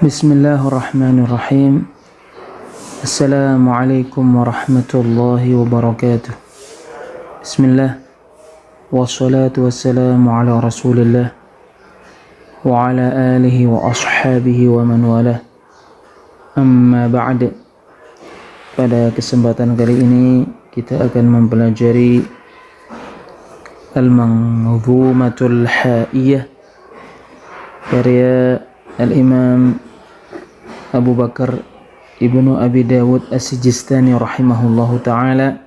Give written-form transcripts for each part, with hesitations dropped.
Bismillahirrahmanirrahim. Assalamualaikum warahmatullahi wabarakatuh. Bismillah. Wassalatu wassalamu ala rasulillah wa ala alihi wa ashabihi wa man walah. Amma ba'd. Pada kesempatan kali ini kita akan mempelajari Al-Manzumatul Ha'iyah karya Al-Imam Abu Bakar Ibnu Abi Dawud As-Sijistani rahimahullahu ta'ala,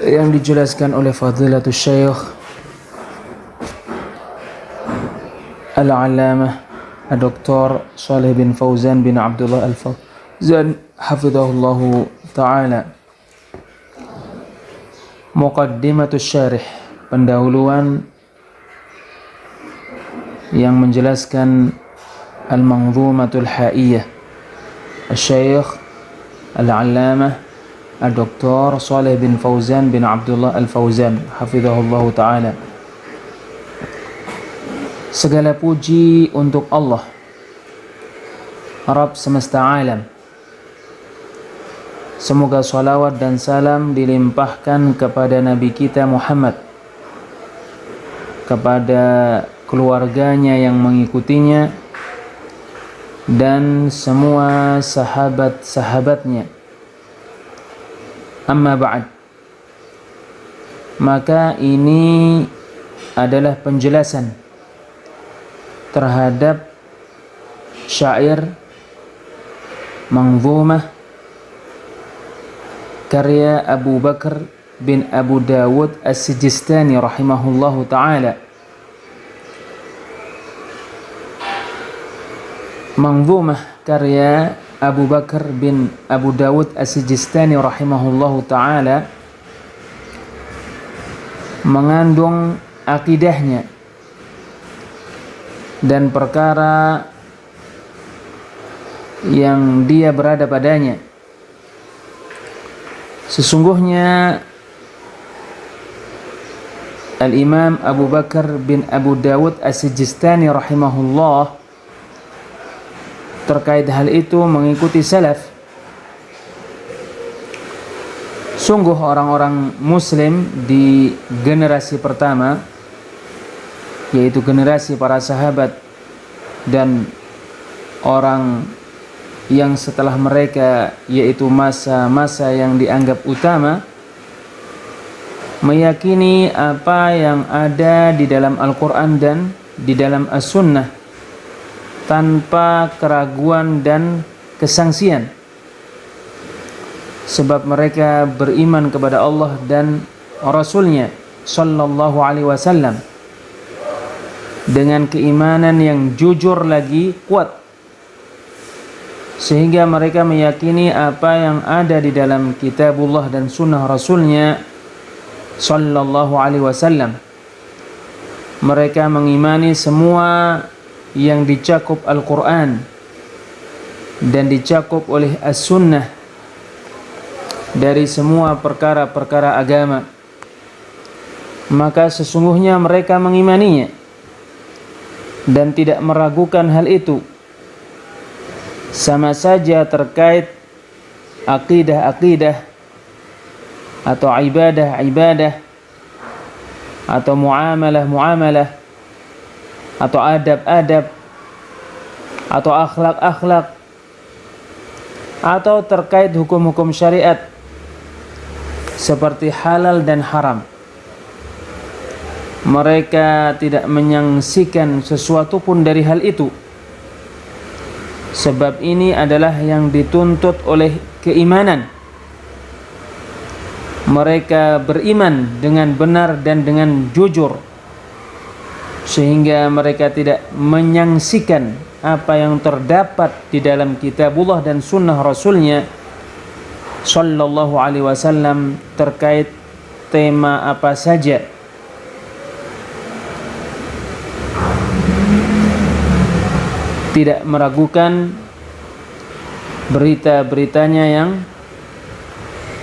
yang dijelaskan oleh Fadilatul Syekh Al-Allamah Dr. Shalih bin Fauzan bin Abdullah Al-Fauzan hafizahullahu ta'ala. Muqaddimatul Syarih, pendahuluan yang menjelaskan Al-Manzumatul Ha'iyah Al-Syekh Al-Allamah Dr. Shalih bin Fauzan bin Abdullah Al-Fauzan hafizahullahu ta'ala. Segala puji untuk Allah, Rabb semesta alam. Semoga salawat dan salam dilimpahkan kepada Nabi kita Muhammad, kepada keluarganya yang mengikutinya, dan semua sahabat-sahabatnya. Amma ba'd. Maka ini adalah penjelasan terhadap syair Manzumah karya Abu Bakar bin Abu Dawud As-Sijistani rahimahullahu ta'ala. Manzumah karya Abu Bakar bin Abu Dawud As-Sijistani rahimahullahu ta'ala mengandung akidahnya dan perkara yang dia berada padanya. Sesungguhnya Al-Imam Abu Bakar bin Abu Dawud As-Sijistani rahimahullah terkait hal itu mengikuti salaf. Sungguh orang-orang muslim di generasi pertama, yaitu generasi para sahabat dan orang yang setelah mereka, yaitu masa-masa yang dianggap utama, meyakini apa yang ada di dalam Al-Quran dan di dalam As-Sunnah tanpa keraguan dan kesangsian, sebab mereka beriman kepada Allah dan Rasulnya sallallahu alaihi wasallam dengan keimanan yang jujur lagi kuat, sehingga mereka meyakini apa yang ada di dalam kitabullah dan sunnah Rasulnya sallallahu alaihi wasallam. Mereka mengimani semua yang dicakup Al-Quran dan dicakup oleh As-Sunnah dari semua perkara-perkara agama. Maka sesungguhnya mereka mengimaninya dan tidak meragukan hal itu, sama saja terkait akidah-akidah atau ibadah-ibadah atau muamalah-muamalah atau adab-adab atau akhlak-akhlak atau terkait hukum-hukum syariat seperti halal dan haram. Mereka tidak menyaksikan sesuatu pun dari hal itu, sebab ini adalah yang dituntut oleh keimanan. Mereka beriman dengan benar dan dengan jujur, sehingga mereka tidak menyaksikan apa yang terdapat di dalam kitabullah dan sunnah Rasulnya sallallahu alaihi wasallam terkait tema apa saja. Tidak meragukan berita-beritanya yang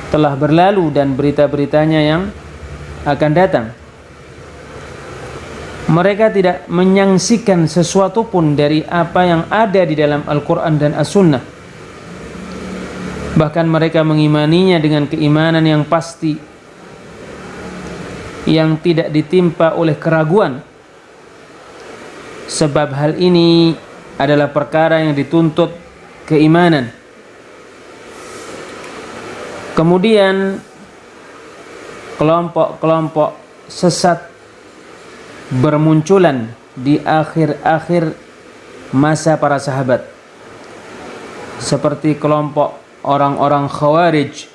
telah berlalu dan berita-beritanya yang akan datang. Mereka tidak menyaksikan sesuatu pun dari apa yang ada di dalam Al-Quran dan As-Sunnah. Bahkan mereka mengimaninya dengan keimanan yang pasti, yang tidak ditimpa oleh keraguan. Sebab hal ini adalah perkara yang dituntut keimanan. Kemudian kelompok-kelompok sesat bermunculan di akhir-akhir masa para sahabat, seperti kelompok orang-orang Khawarij,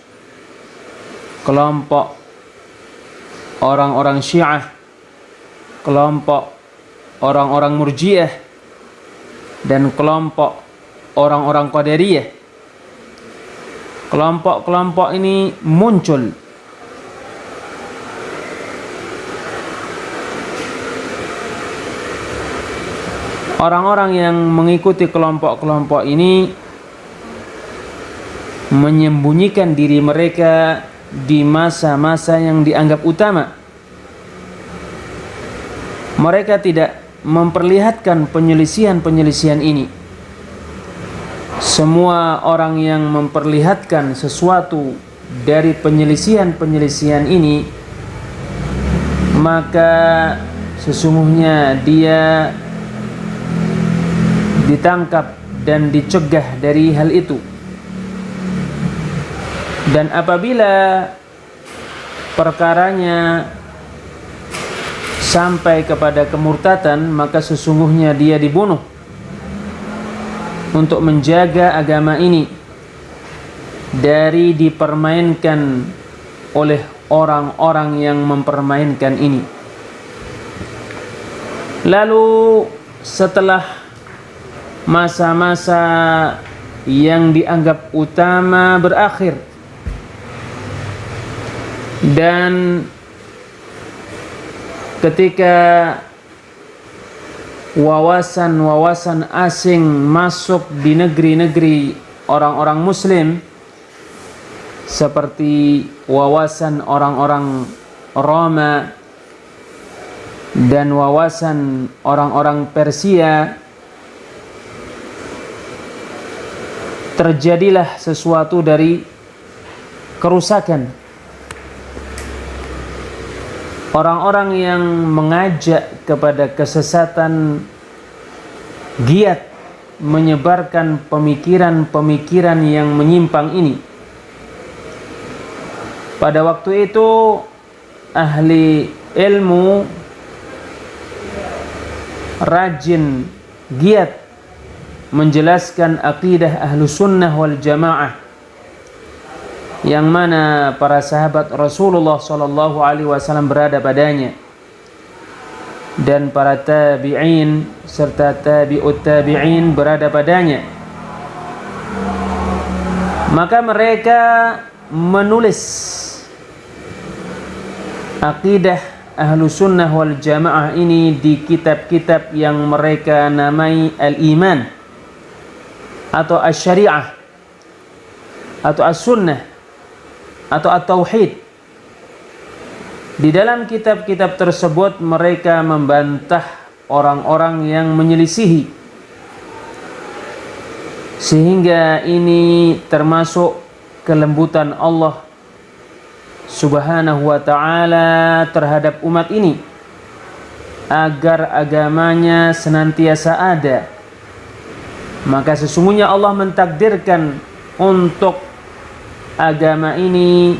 kelompok orang-orang Syiah, kelompok orang-orang Murji'ah, dan kelompok orang-orang Qadariyah. Kelompok-kelompok ini muncul orang-orang yang mengikuti kelompok-kelompok ini menyembunyikan diri mereka di masa-masa yang dianggap utama. Mereka tidak memperlihatkan penyelisihan-penyelisihan ini. Semua orang yang memperlihatkan sesuatu dari penyelisihan-penyelisihan ini, maka sesungguhnya dia ditangkap dan dicegah dari hal itu. Dan apabila perkaranya sampai kepada kemurtadan, maka sesungguhnya dia dibunuh untuk menjaga agama ini dari dipermainkan oleh orang-orang yang mempermainkan ini. Lalu setelah masa-masa yang dianggap utama berakhir dan ketika wawasan-wawasan asing masuk di negeri-negeri orang-orang Muslim, seperti wawasan orang-orang Roma dan wawasan orang-orang Persia, terjadilah sesuatu dari kerusakan. Orang-orang yang mengajak kepada kesesatan giat menyebarkan pemikiran-pemikiran yang menyimpang ini. Pada waktu itu ahli ilmu rajin giat menjelaskan akidah Ahlus Sunnah wal Jamaah, yang mana para sahabat Rasulullah SAW berada padanya, dan para tabi'in serta tabi'ut tabi'in berada padanya. Maka mereka menulis akidah Ahlus Sunnah wal Jamaah ini di kitab-kitab yang mereka namai Al-Iman atau Asy-Syari'ah atau As-Sunnah atau At-Tauhid. Di dalam kitab-kitab tersebut mereka membantah orang-orang yang menyelisihi, sehingga ini termasuk kelembutan Allah Subhanahu wa ta'ala terhadap umat ini, agar agamanya senantiasa ada. Maka sesungguhnya Allah mentakdirkan untuk agama ini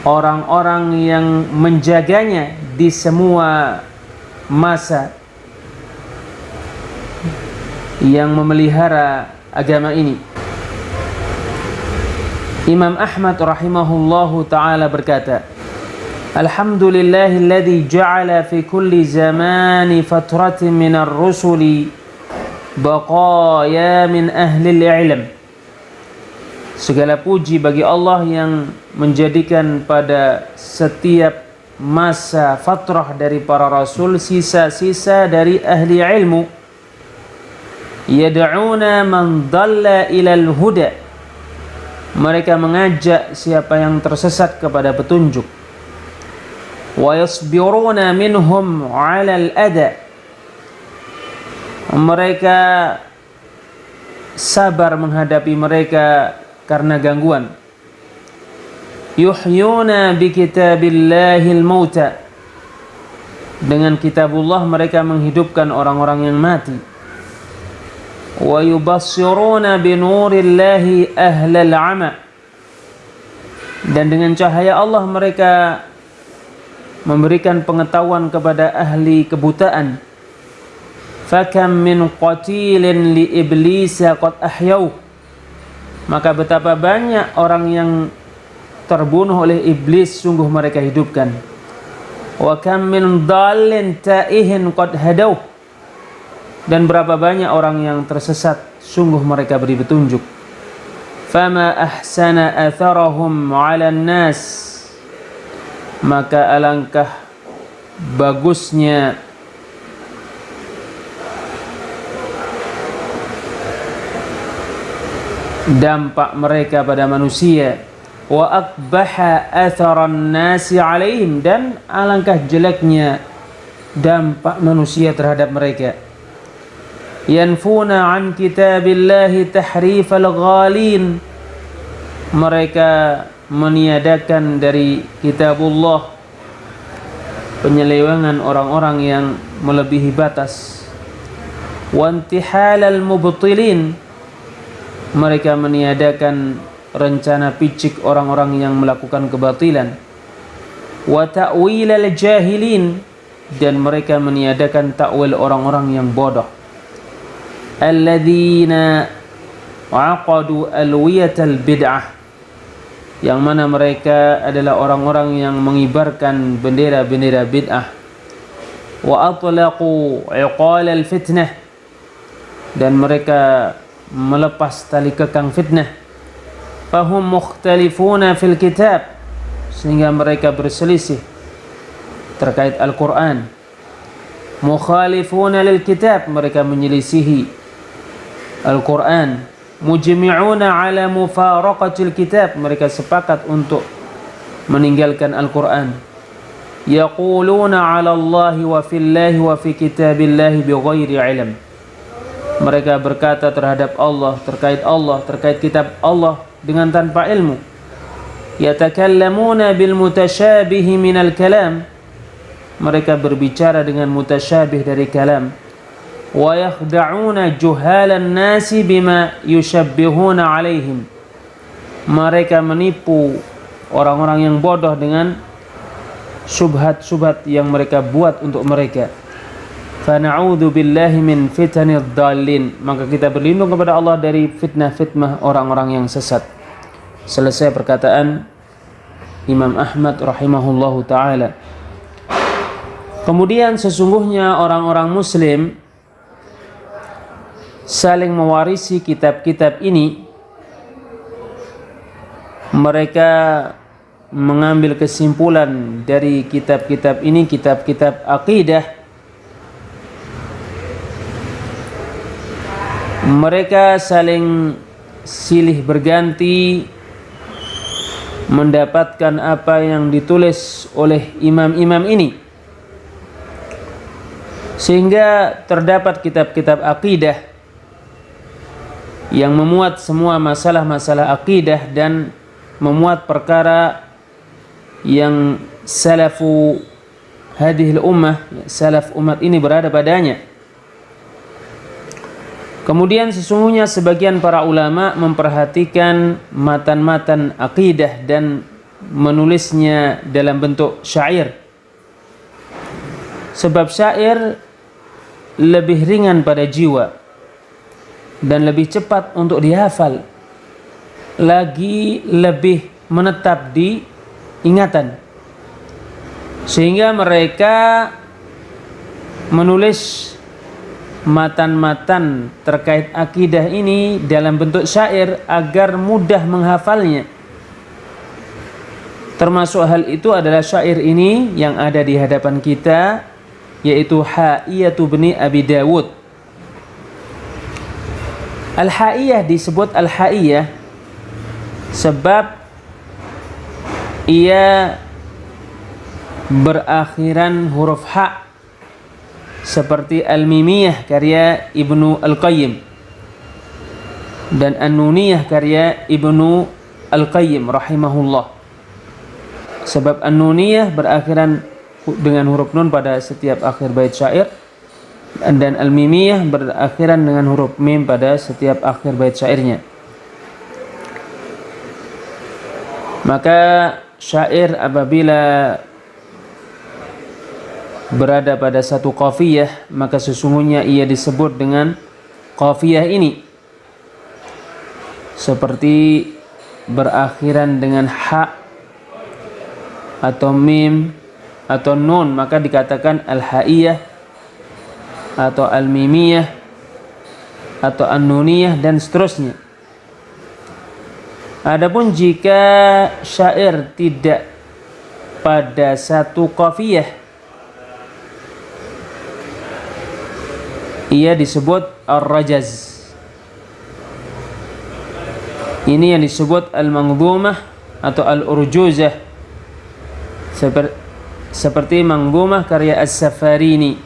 orang-orang yang menjaganya di semua masa, yang memelihara agama ini. Imam Ahmad rahimahullahu ta'ala berkata, Alhamdulillahilladzi ja'ala fi kulli zamani fatratin minar rusuli baqaya min ahlil ilm. Segala puji bagi Allah yang menjadikan pada setiap masa fatrah dari para rasul sisa-sisa dari ahli ilmu, yad'una man dhalla ilal huda, mereka mengajak siapa yang tersesat kepada petunjuk, wa yasbiruna minhum 'ala al-adha. Mereka sabar menghadapi mereka karena gangguan. Yuhyuna bi kitabillahil mauta. Dengan kitabullah mereka menghidupkan orang-orang yang mati. Wa yubassiruna bi nurillahi ahlal 'ama. Dan dengan cahaya Allah mereka memberikan pengetahuan kepada ahli kebutaan. Fakam min qatilin li iblisa qad ahyau. Maka betapa banyak orang yang terbunuh oleh iblis sungguh mereka hidupkan. Wa kam min dhalin ta'ihin qad hadau. Dan berapa banyak orang yang tersesat sungguh mereka beri petunjuk. Fama ahsana atharahum 'alan nas. Maka alangkah bagusnya dampak mereka pada manusia. Wa akbaha atharan nasi alaihim. Dan alangkah jeleknya dampak manusia terhadap mereka. Yanfuna an kitabillahi tahrifal ghalin. Mereka meniadakan dari kitabullah penyelewengan orang-orang yang melebihi batas. Wa intihalal mubtilin. Mereka meniadakan rencana picik orang-orang yang melakukan kebatilan. Wa ta'wilal jahilin. Dan mereka meniadakan takwil orang-orang yang bodoh. Alladzina aqadu alwiyatal bid'ah. Yang mana mereka adalah orang-orang yang mengibarkan bendera-bendera bid'ah. Wa atlaqu iqalal fitnah. Dan mereka melepas tali kekang fitnah. Fahum mukhtalifuna fil kitab. Sehingga mereka berselisih terkait Al-Quran. Mukhalifuna lil kitab. Mereka menyelisihi Al-Quran. Mujmi'una ala mufaraqatil kitab. Mereka sepakat untuk meninggalkan Al-Quran. Yaquluna ala Allahi wa fillahi wa fi kitabillahi bighairi ilm. Mereka berkata terhadap Allah, terkait kitab Allah dengan tanpa ilmu. Yatakallamuna bil mutasyabihi minal kalam. Mereka berbicara dengan mutasyabih dari kalam. Wa yakhda'una juhalan nasi bima yushabbihuna alaihim. Mereka menipu orang-orang yang bodoh dengan subhat-subhat yang mereka buat untuk mereka. Fana'udzu billahi min fitanid dhalin. Maka kita berlindung kepada Allah dari fitnah-fitnah orang-orang yang sesat. Selesai perkataan Imam Ahmad rahimahullahu ta'ala. Kemudian sesungguhnya orang-orang muslim saling mewarisi kitab-kitab ini. Mereka mengambil kesimpulan dari kitab-kitab ini, kitab-kitab akidah. Mereka saling silih berganti mendapatkan apa yang ditulis oleh imam-imam ini, sehingga terdapat kitab-kitab akidah yang memuat semua masalah-masalah akidah dan memuat perkara yang salafu hadhil ummah, salaf umat ini berada padanya. Kemudian sesungguhnya sebagian para ulama memperhatikan matan-matan akidah dan menulisnya dalam bentuk syair. Sebab syair lebih ringan pada jiwa dan lebih cepat untuk dihafal, lagi lebih menetap di ingatan. Sehingga mereka menulis matan-matan terkait akidah ini dalam bentuk syair agar mudah menghafalnya. Termasuk hal itu adalah syair ini yang ada di hadapan kita, yaitu Ha'iyatu Bni Abi Dawud. Al-Ha'iyah disebut Al-Ha'iyah sebab ia berakhiran huruf ha, seperti Al-Mimiyah karya Ibnu Al-Qayyim dan An-Nuniyah karya Ibnu Al-Qayyim rahimahullah. Sebab An-Nuniyah berakhiran dengan huruf nun pada setiap akhir bait syair, dan Al-Mimiyah berakhiran dengan huruf mim pada setiap akhir bait syairnya. Maka syair apabila berada pada satu qafiyah, maka sesungguhnya ia disebut dengan qafiyah ini. Seperti berakhiran dengan ha atau mim atau nun, maka dikatakan al-haiyah atau al-mimiyah atau an-nuniyah dan seterusnya. Adapun jika syair tidak pada satu qafiyah, ia disebut ar-rajaz. Ini yang disebut al-manzumah atau al-urjuzah, seperti manzumah karya As-Safarini,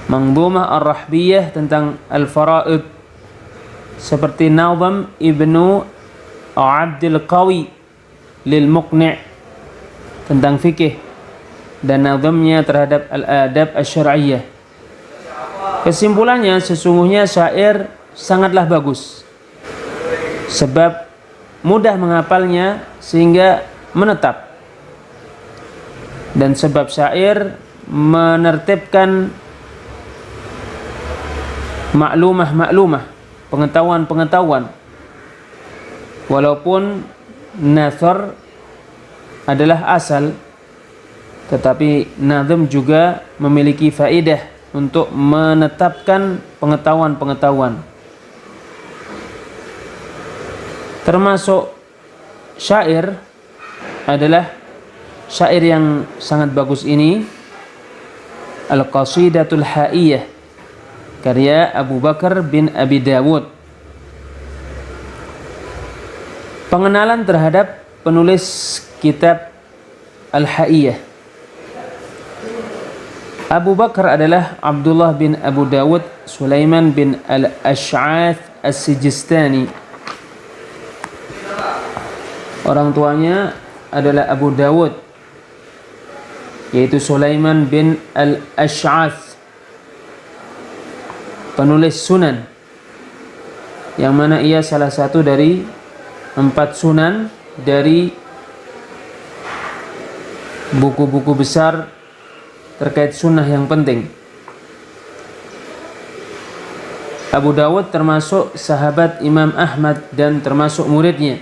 manzumah ar-rahbiyah tentang al-fara'id, seperti nazam Ibnu Abdul Qawi lil Muqni' tentang fikih, dan nazamnya terhadap al-adab asy-syar'iyyah. Kesimpulannya, sesungguhnya syair sangatlah bagus, sebab mudah menghafalnya sehingga menetap, dan sebab syair menertibkan maklumah-maklumah, pengetahuan-pengetahuan. Walaupun nathar adalah asal, tetapi nazm juga memiliki faedah untuk menetapkan pengetahuan-pengetahuan. Termasuk syair adalah syair yang sangat bagus ini, Al-Qasidatul Haiyah karya Abu Bakar bin Abi Dawud. Pengenalan terhadap penulis kitab Al-Haiyah. Abu Bakar adalah Abdullah bin Abu Dawud Sulaiman bin Al-Ash'ath As-Sijistani. Orang tuanya adalah Abu Dawud, yaitu Sulaiman bin Al-Ash'ath, penulis sunan, yang mana ia salah satu dari 4 sunan dari buku-buku besar terkait sunnah yang penting. Abu Dawud termasuk sahabat Imam Ahmad dan termasuk muridnya.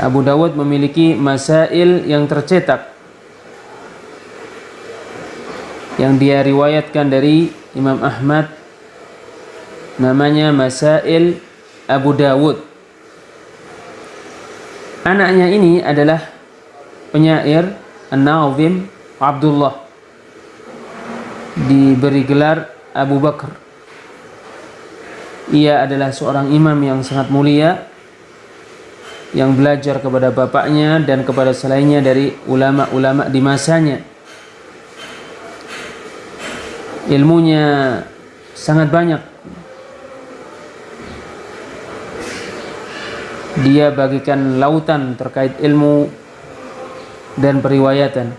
Abu Dawud memiliki masail yang tercetak yang dia riwayatkan dari Imam Ahmad, namanya Masail Abu Dawud. Anaknya ini adalah penyair An-Nazim Abdullah, diberi gelar Abu Bakar. Ia adalah seorang imam yang sangat mulia, yang belajar kepada bapaknya dan kepada selainnya dari ulama-ulama di masanya. Ilmunya sangat banyak. Dia bagikan lautan terkait ilmu dan periwayatan,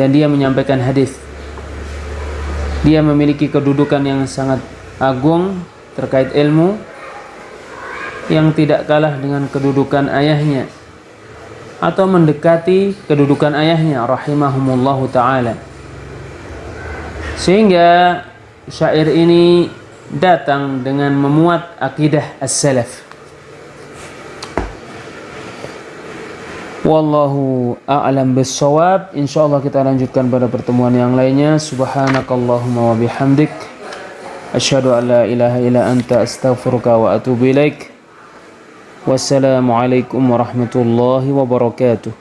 dan dia menyampaikan hadis. Dia memiliki kedudukan yang sangat agung terkait ilmu, yang tidak kalah dengan kedudukan ayahnya atau mendekati kedudukan ayahnya rahimahumullahu ta'ala. Sehingga syair ini datang dengan memuat akidah as-salaf. Wallahu a'lam bis-shawab. Insyaallah kita lanjutkan pada pertemuan yang lainnya. Subhanakallahumma wa bihamdik, asyhadu an la ilaha illa anta, astaghfiruka wa atubu ilaik. Wassalamualaikum warahmatullahi wabarakatuh.